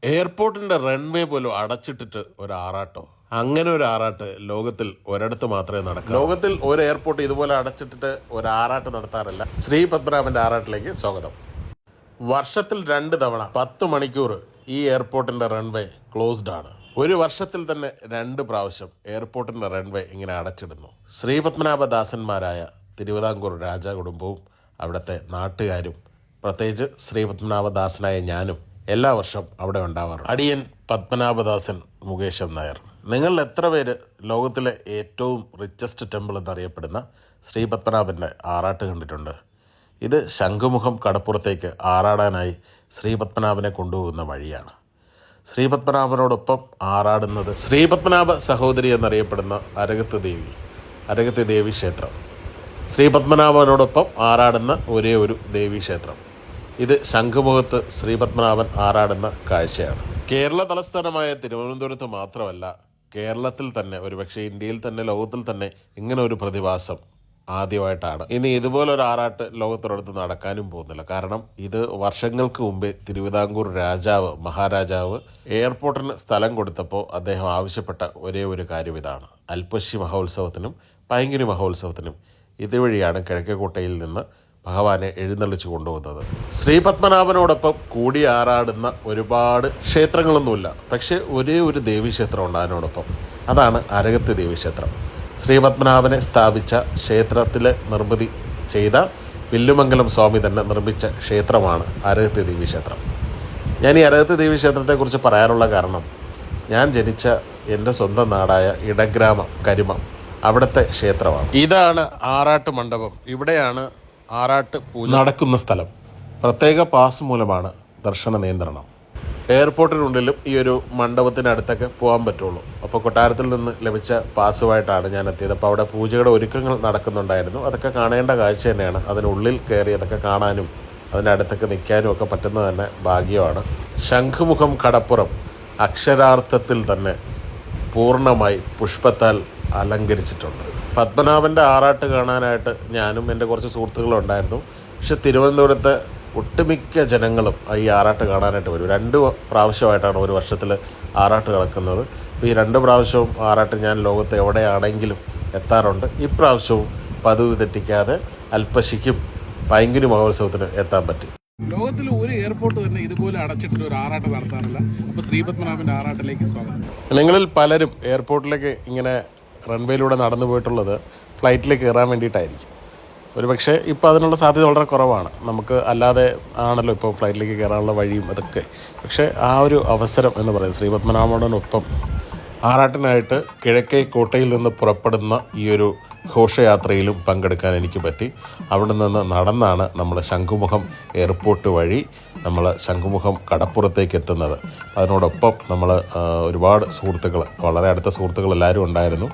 എയർപോർട്ടിന്റെ runway പോലും അടച്ചിട്ടിട്ട് ഒരു ആറാട്ടോ. അങ്ങനെ ഒരു ആറാട്ട് ലോകത്തിൽ ഒരിടത്ത് മാത്രമേ നടക്കൂ. ലോകത്തിൽ ഒരു എയർപോർട്ട് ഇതുപോലെ അടച്ചിട്ടിട്ട് ഒരു ആറാട്ട് നടത്താറില്ല. ശ്രീ പത്മനാഭന്റെ ആറാട്ടിലേക്ക് സ്വാഗതം. വർഷത്തിൽ 2 തവണ 10 മണിക്കൂർ ഈ എയർപോർട്ടിന്റെ റൺവേ ക്ലോസ്ഡ് ആണ്. ഒരു വർഷത്തിൽ തന്നെ 2 പ്രാവശ്യം എയർപോർട്ടിന്റെ റൺവേ ഇങ്ങനെ അടച്ചിടുന്നു. ശ്രീ പത്മനാഭദാസന്മാരായ തിരുവിതാംകൂർ രാജകുടുംബവും അവിടുത്തെ നാട്ടുകാരും, പ്രത്യേകിച്ച് ശ്രീ പത്മനാഭദാസനായ ഞാനും എല്ലാ വർഷം അവിടെ ഉണ്ടാവാറുണ്ട്. അടിയൻ പത്മനാഭദാസൻ മുകേശൻ നായർ. നിങ്ങൾ എത്ര പേര് ലോകത്തിലെ ഏറ്റവും റിച്ചസ്റ്റ് ടെമ്പിൾ എന്നറിയപ്പെടുന്ന ശ്രീ പത്മനാഭൻ്റെ ആറാട്ട് കണ്ടിട്ടുണ്ട്? ഇത് ശംഖുമുഖം കടപ്പുറത്തേക്ക് ആറാടാനായി ശ്രീ പത്മനാഭനെ കൊണ്ടുപോകുന്ന വഴിയാണ്. ശ്രീ പത്മനാഭനോടൊപ്പം ആറാടുന്നത് ശ്രീ പത്മനാഭ സഹോദരി എന്നറിയപ്പെടുന്ന അരകത്ത് ദേവി ക്ഷേത്രം. ശ്രീ പത്മനാഭനോടൊപ്പം ആറാടുന്ന ഒരേ ഒരു ദേവീക്ഷേത്രം. ഇത് ശംഖുമുഖത്ത് ശ്രീ പത്മനാഭൻ ആറാടുന്ന കാഴ്ചയാണ്. കേരള തലസ്ഥാനമായ തിരുവനന്തപുരത്ത് മാത്രമല്ല, കേരളത്തിൽ തന്നെ, ഒരുപക്ഷെ ഇന്ത്യയിൽ തന്നെ, ലോകത്തിൽ തന്നെ ഇങ്ങനെ ഒരു പ്രതിഭാസം ആദ്യമായിട്ടാണ്. ഇനി ഇതുപോലൊരു ആറാട്ട് ലോകത്തൊരിടത്ത് നടക്കാനും പോകുന്നില്ല. കാരണം ഇത് വർഷങ്ങൾക്ക് മുമ്പേ തിരുവിതാംകൂർ മഹാരാജാവ് എയർപോർട്ടിന് സ്ഥലം കൊടുത്തപ്പോൾ അദ്ദേഹം ആവശ്യപ്പെട്ട ഒരേ ഒരു കാര്യം ഇതാണ്. അൽപ്പശി മഹോത്സവത്തിനും പൈങ്കുനി മഹോത്സവത്തിനും ഇതുവഴിയാണ് കിഴക്കേക്കോട്ടയിൽ നിന്ന് ഭഗവാനെ എഴുന്നള്ളിച്ചു കൊണ്ടുപോകുന്നത്. ശ്രീ പത്മനാഭനോടൊപ്പം കൂടി ആറാടുന്ന ഒരുപാട് ക്ഷേത്രങ്ങളൊന്നുമില്ല. പക്ഷേ ഒരേ ഒരു ദേവീക്ഷേത്രം ഉണ്ട് അതിനോടൊപ്പം. അതാണ് അരകത്ത് ദേവീക്ഷേത്രം. ശ്രീ പത്മനാഭനെ സ്ഥാപിച്ച ക്ഷേത്രത്തിൽ നിർമ്മിതി ചെയ്ത വില്ലുമംഗലം സ്വാമി തന്നെ നിർമ്മിച്ച ക്ഷേത്രമാണ് അരകത്ത് ദേവീക്ഷേത്രം. ഞാൻ ഈ അരകത്ത് ദേവീക്ഷേത്രത്തെക്കുറിച്ച് പറയാനുള്ള കാരണം, ഞാൻ ജനിച്ച എൻ്റെ സ്വന്തം നാടായ ഇടഗ്രാമം കരിമം, അവിടുത്തെ ക്ഷേത്രമാണ്. ഇതാണ് ആറാട്ട് മണ്ഡപം. ഇവിടെയാണ് ആറാട്ട് പൂജ നടക്കുന്ന സ്ഥലം. പ്രത്യേക പാസ് മൂലമാണ് ദർശന നിയന്ത്രണം. എയർപോർട്ടിനുള്ളിലും ഈ ഒരു മണ്ഡപത്തിനടുത്തൊക്കെ പോകാൻ പറ്റുള്ളൂ. അപ്പോൾ കൊട്ടാരത്തിൽ നിന്ന് ലഭിച്ച പാസുമായിട്ടാണ് ഞാൻ എത്തിയത്. അപ്പോൾ അവിടെ പൂജയുടെ ഒരുക്കങ്ങൾ നടക്കുന്നുണ്ടായിരുന്നു. അതൊക്കെ കാണേണ്ട കാഴ്ച തന്നെയാണ്. അതിനുള്ളിൽ കയറി അതൊക്കെ കാണാനും അതിൻ്റെ അടുത്തൊക്കെ നിൽക്കാനും ഒക്കെ പറ്റുന്നത് തന്നെ ഭാഗ്യമാണ്. ശംഖുമുഖം കടപ്പുറം അക്ഷരാർത്ഥത്തിൽ തന്നെ പൂർണ്ണമായി പുഷ്പത്താൽ അലങ്കരിച്ചിട്ടുണ്ട്. പത്മനാഭൻ്റെ ആറാട്ട് കാണാനായിട്ട് ഞാനും എൻ്റെ കുറച്ച് സുഹൃത്തുക്കളുണ്ടായിരുന്നു. പക്ഷെ തിരുവനന്തപുരത്തെ ഒട്ടുമിക്ക ജനങ്ങളും ഈ ആറാട്ട് കാണാനായിട്ട് വരും. 2 പ്രാവശ്യമായിട്ടാണ് ഒരു വർഷത്തിൽ ആറാട്ട് നടക്കുന്നത്. അപ്പോൾ ഈ 2 പ്രാവശ്യവും ആറാട്ട് ഞാൻ ലോകത്ത് എവിടെയാണെങ്കിലും എത്താറുണ്ട്. ഇപ്രാവശ്യവും പതിവ് തെറ്റിക്കാതെ അൽപ്പശിക്കും പൈങ്കുനി മഹോത്സവത്തിന് എത്താൻ പറ്റി. ലോകത്തിൽ ഒരു എയർപോർട്ട് തന്നെ ഇതുപോലെ അടച്ചിട്ട് ഒരു ആറാട്ട് നടത്താറില്ല. അപ്പോൾ ശ്രീ പത്മനാഭൻ്റെ ആറാട്ടിലേക്ക് സ്വാഗതം. നിങ്ങളിൽ പലരും എയർപോർട്ടിലേക്ക് ഇങ്ങനെ റൺവേയിലൂടെ നടന്നു പോയിട്ടുള്ളത് ഫ്ലൈറ്റിൽ കയറാൻ വേണ്ടിയിട്ടായിരിക്കും. ഒരു പക്ഷേ ഇപ്പോൾ അതിനുള്ള സാധ്യത വളരെ കുറവാണ്. നമുക്ക് അല്ലാതെ ആണല്ലോ ഇപ്പോൾ ഫ്ലൈറ്റിലേക്ക് കയറാനുള്ള വഴിയും അതൊക്കെ. പക്ഷേ ആ ഒരു അവസരം എന്ന് പറയുന്നത് ശ്രീ പത്മനാഭനോടൊപ്പം ആറാട്ടിനായിട്ട് കിഴക്കേ കോട്ടയിൽ നിന്ന് പുറപ്പെടുന്ന ഈ ഒരു ഘോഷയാത്രയിലും പങ്കെടുക്കാൻ എനിക്ക് പറ്റി. അവിടെ നിന്ന് നടന്നാണ് നമ്മൾ ശംഖുമുഖം എയർപോർട്ട് വഴി നമ്മൾ ശംഖുമുഖം കടപ്പുറത്തേക്ക് എത്തുന്നത്. അതിനോടൊപ്പം നമ്മൾ ഒരുപാട് സുഹൃത്തുക്കൾ, വളരെ അടുത്ത സുഹൃത്തുക്കൾ എല്ലാവരും ഉണ്ടായിരുന്നു.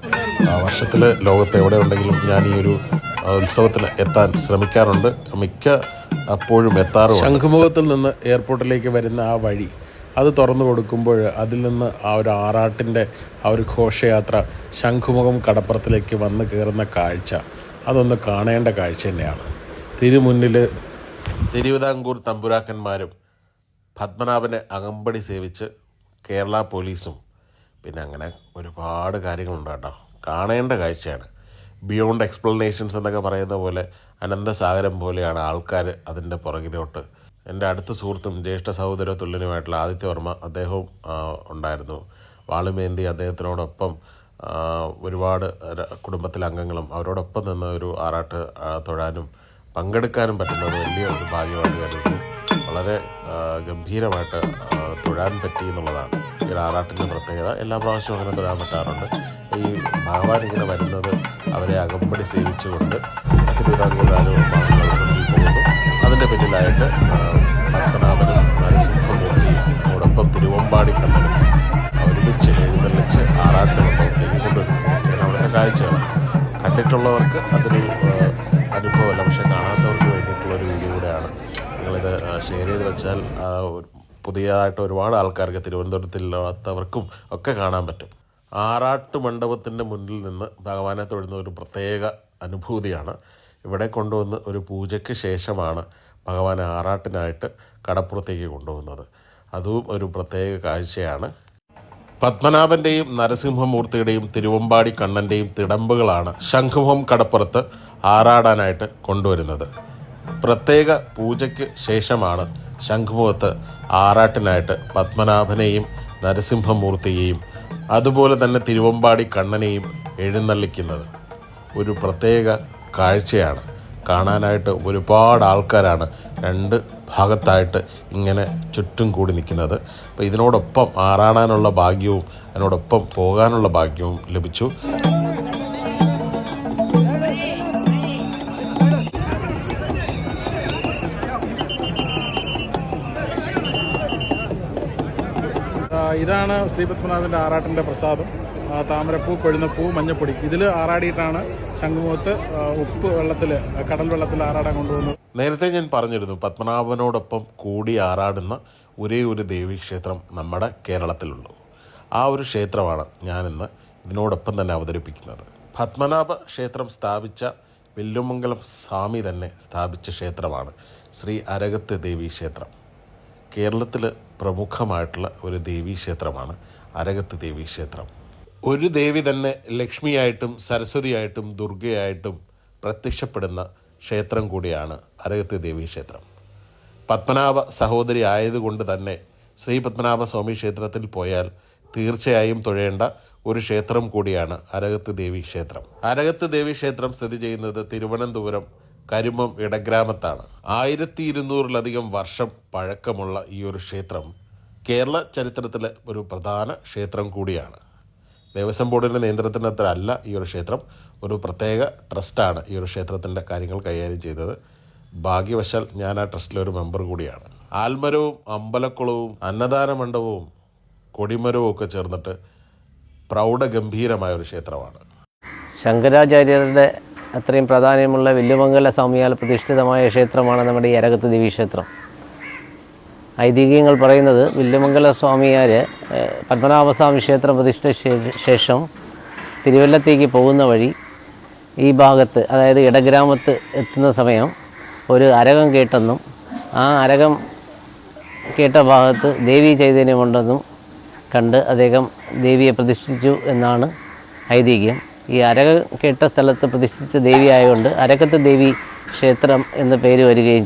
വർഷത്തിൽ ലോകത്ത് എവിടെ ഉണ്ടെങ്കിലും ഞാൻ ഈ ഒരു ഉത്സവത്തിന് എത്താൻ ശ്രമിക്കാറുണ്ട്. അപ്പോഴും എത്താറുണ്ട്. ശംഖുമുഖത്തിൽ നിന്ന് എയർപോർട്ടിലേക്ക് വരുന്ന ആ വഴി അത് തുറന്നു കൊടുക്കുമ്പോൾ അതിൽ നിന്ന് ആ ഒരു ആറാട്ടിൻ്റെ ആ ഒരു ഘോഷയാത്ര ശംഖുമുഖം കടപ്പുറത്തിലേക്ക് വന്ന് കയറുന്ന കാഴ്ച, അതൊന്ന് കാണേണ്ട കാഴ്ച തന്നെയാണ്. തിരുമുന്നിൽ തിരുവിതാംകൂർ തമ്പുരാക്കന്മാരും പത്മനാഭനെ അകമ്പടി സേവിച്ച് കേരള പോലീസും, പിന്നെ അങ്ങനെ ഒരുപാട് കാര്യങ്ങളുണ്ട് കേട്ടോ. കാണേണ്ട കാഴ്ചയാണ്. ബിയോണ്ട് എക്സ്പ്ലനേഷൻസ് എന്നൊക്കെ പറയുന്ന പോലെ അനന്തസാഗരം പോലെയാണ് ആൾക്കാർ അതിൻ്റെ പുറകിലോട്ട്. എൻ്റെ അടുത്ത സുഹൃത്തും ജ്യേഷ്ഠ സഹോദര തുല്യനുമായിട്ടുള്ള ആദിത്യവർമ്മ, അദ്ദേഹവും ഉണ്ടായിരുന്നു. വാളുമേന്തി അദ്ദേഹത്തിനോടൊപ്പം ഒരുപാട് കുടുംബത്തിലെ അംഗങ്ങളും അവരോടൊപ്പം നിന്ന് ഒരു ആറാട്ട് തൊഴാനും പങ്കെടുക്കാനും പറ്റുന്നത് വലിയ ഒരു ഭാഗ്യമായിട്ട് കരുതുന്നു. വളരെ ഗംഭീരമായിട്ട് തൊഴാൻ പറ്റി എന്നുള്ളതാണ് ഈ ആറാട്ടിൻ്റെ പ്രത്യേകത. എല്ലാ പ്രാവശ്യവും അങ്ങനെ തൊഴാൻ പറ്റാറുണ്ട്. ഈ ഭഗവാൻ ഇങ്ങനെ വരുന്നത് അവരെ അകമ്പടി സേവിച്ചുകൊണ്ട് തിരുവിതാംകൂർ രാജകുടുംബാംഗങ്ങൾ പോകുന്നു. അതിൻ്റെ പിന്നിലായിട്ട് പത്മനാഭനും നരസിംഹമൂർത്തിയോടൊപ്പം തിരുവമ്പാടി കണ്ണനും ഒരുമിച്ച് എഴുന്നള്ളിച്ച് ആറാട്ട് മണ്ഡപത്തിലേക്ക് കൊണ്ടുവരുന്നു. അങ്ങനെ അവിടുത്തെ കാഴ്ചയാണ്. കണ്ടിട്ടുള്ളവർക്ക് അതൊരു അനുഭവമല്ല, പക്ഷെ കാണാത്തവർക്ക് വേണ്ടിയിട്ടുള്ളൊരു വീഡിയോ കൂടെയാണ്. നിങ്ങളിത് ഷെയർ ചെയ്ത് വെച്ചാൽ പുതിയതായിട്ട് ഒരുപാട് ആൾക്കാർക്ക്, തിരുവനന്തപുരത്തില്ലാത്തവർക്കും ഒക്കെ കാണാൻ പറ്റും. ആറാട്ട് മണ്ഡപത്തിൻ്റെ മുന്നിൽ നിന്ന് ഭഗവാനെ തൊഴുന്ന ഒരു പ്രത്യേക അനുഭൂതിയാണ്. ഇവിടെ കൊണ്ടുവന്ന് ഒരു പൂജയ്ക്ക് ശേഷമാണ് ഭഗവാനെ ആറാട്ടിനായിട്ട് കടപ്പുറത്തേക്ക് കൊണ്ടുപോകുന്നത്. അതും ഒരു പ്രത്യേക കാഴ്ചയാണ്. പത്മനാഭൻ്റെയും നരസിംഹമൂർത്തിയുടെയും തിരുവമ്പാടി കണ്ണൻ്റെയും തിടമ്പുകളാണ് ശംഖുമുഖം കടപ്പുറത്ത് ആറാടാനായിട്ട് കൊണ്ടുവരുന്നത്. പ്രത്യേക പൂജയ്ക്ക് ശേഷമാണ് ശംഖുമുഖത്ത് ആറാട്ടിനായിട്ട് പത്മനാഭനെയും നരസിംഹമൂർത്തിയെയും അതുപോലെ തന്നെ തിരുവമ്പാടി കണ്ണനെയും എഴുന്നള്ളിക്കുന്നത്. ഒരു പ്രത്യേക കാഴ്ചയാണ്. കാണാനായിട്ട് ഒരുപാട് ആൾക്കാരാണ് രണ്ട് ഭാഗത്തായിട്ട് ഇങ്ങനെ ചുറ്റും കൂടി നിൽക്കുന്നത്. അപ്പോൾ ഇതിനോടൊപ്പം ആറാടാനുള്ള ഭാഗ്യവും അതിനോടൊപ്പം പോകാനുള്ള ഭാഗ്യവും ലഭിച്ചു. ഇതാണ് ശ്രീപത്മനാഭൻ്റെ ആറാട്ടിൻ്റെ പ്രസാദം. താമരപ്പൂ, കൊഴുന്നപ്പൂ, മഞ്ഞപ്പൊടി ഇതിൽ ആറാടിയിട്ടാണ് ശംഖുമുഖത്ത് ഉപ്പ് വെള്ളത്തിൽ, കടൽ വെള്ളത്തിൽ ആറാടാൻ കൊണ്ടുവന്നത്. നേരത്തെ ഞാൻ പറഞ്ഞിരുന്നു, പത്മനാഭനോടൊപ്പം കൂടി ആറാടുന്ന ഒരേ ഒരു ദേവീക്ഷേത്രം നമ്മുടെ കേരളത്തിലുള്ളൂ. ആ ഒരു ക്ഷേത്രമാണ് ഞാനിന്ന് ഇതിനോടൊപ്പം തന്നെ അവതരിപ്പിക്കുന്നത്. പത്മനാഭ ക്ഷേത്രം സ്ഥാപിച്ച വില്ലുമംഗലം സ്വാമി തന്നെ സ്ഥാപിച്ച ക്ഷേത്രമാണ് ശ്രീ അരകത്ത് ദേവീക്ഷേത്രം. കേരളത്തിൽ പ്രമുഖമായിട്ടുള്ള ഒരു ദേവീക്ഷേത്രമാണ് അരകത്ത് ദേവീക്ഷേത്രം. ഒരു ദേവി തന്നെ ലക്ഷ്മിയായിട്ടും സരസ്വതിയായിട്ടും ദുർഗയായിട്ടും പ്രത്യക്ഷപ്പെടുന്ന ക്ഷേത്രം കൂടിയാണ് അരകത്ത് ദേവീക്ഷേത്രം. പത്മനാഭ സഹോദരി ആയതുകൊണ്ട് തന്നെ ശ്രീ പത്മനാഭ സ്വാമി ക്ഷേത്രത്തിൽ പോയാൽ തീർച്ചയായും തൊഴേണ്ട ഒരു ക്ഷേത്രം കൂടിയാണ് അരകത്ത് ദേവീക്ഷേത്രം. അരകത്ത് ദേവീക്ഷേത്രം സ്ഥിതി ചെയ്യുന്നത് തിരുവനന്തപുരം കരിമം ഇടഗ്രാമത്താണ്. 1200-ലധികം വർഷം പഴക്കമുള്ള ഈ ഒരു ക്ഷേത്രം കേരള ചരിത്രത്തിലെ ഒരു പ്രധാന ക്ഷേത്രം കൂടിയാണ്. ദേവസ്വം ബോർഡിൻ്റെ നിയന്ത്രണത്തിനകത്തല്ല ഈ ഒരു ക്ഷേത്രം. ഒരു പ്രത്യേക ട്രസ്റ്റാണ് ഈ ഒരു ക്ഷേത്രത്തിൻ്റെ കാര്യങ്ങൾ കൈകാര്യം ചെയ്തത്. ഭാഗ്യവശാൽ ഞാൻ ആ ട്രസ്റ്റിലെ ഒരു മെമ്പർ കൂടിയാണ്. ആൽമരവും അമ്പലക്കുളവും അന്നദാന മണ്ഡപവും കൊടിമരവും ഒക്കെ ചേർന്നിട്ട് പ്രൗഢഗംഭീരമായ ഒരു ക്ഷേത്രമാണ്. ശങ്കരാചാര്യരുടെ അത്രയും പ്രാധാന്യമുള്ള വില്ലുമംഗല സ്വാമിയാൽ പ്രതിഷ്ഠിതമായ ക്ഷേത്രമാണ് നമ്മുടെ ഈ അരകത്ത് ദേവീക്ഷേത്രം. ഐതിഹ്യങ്ങൾ പറയുന്നത് വില്ലുമംഗല സ്വാമിയാർ പത്മനാഭസ്വാമി ക്ഷേത്രം പ്രതിഷ്ഠിച്ച ശേഷം തിരുവല്ലത്തേക്ക് പോകുന്ന വഴി ഈ ഭാഗത്ത്, അതായത് ഇടഗ്രാമത്ത് എത്തുന്ന സമയം ഒരു അരകം കേട്ടെന്നും ആ അരകം കേട്ട ഭാഗത്ത് ദേവീ ചൈതന്യമുണ്ടെന്നും കണ്ട് അദ്ദേഹം ദേവിയെ പ്രതിഷ്ഠിച്ചു എന്നാണ് ഐതിഹ്യം. ഈ അരകം കേട്ട സ്ഥലത്ത് പ്രതിഷ്ഠിച്ച ദേവി ആയതുകൊണ്ട് അരകത്ത് ദേവി ക്ഷേത്രം എന്ന പേര് വരികയും ചെയ്തു.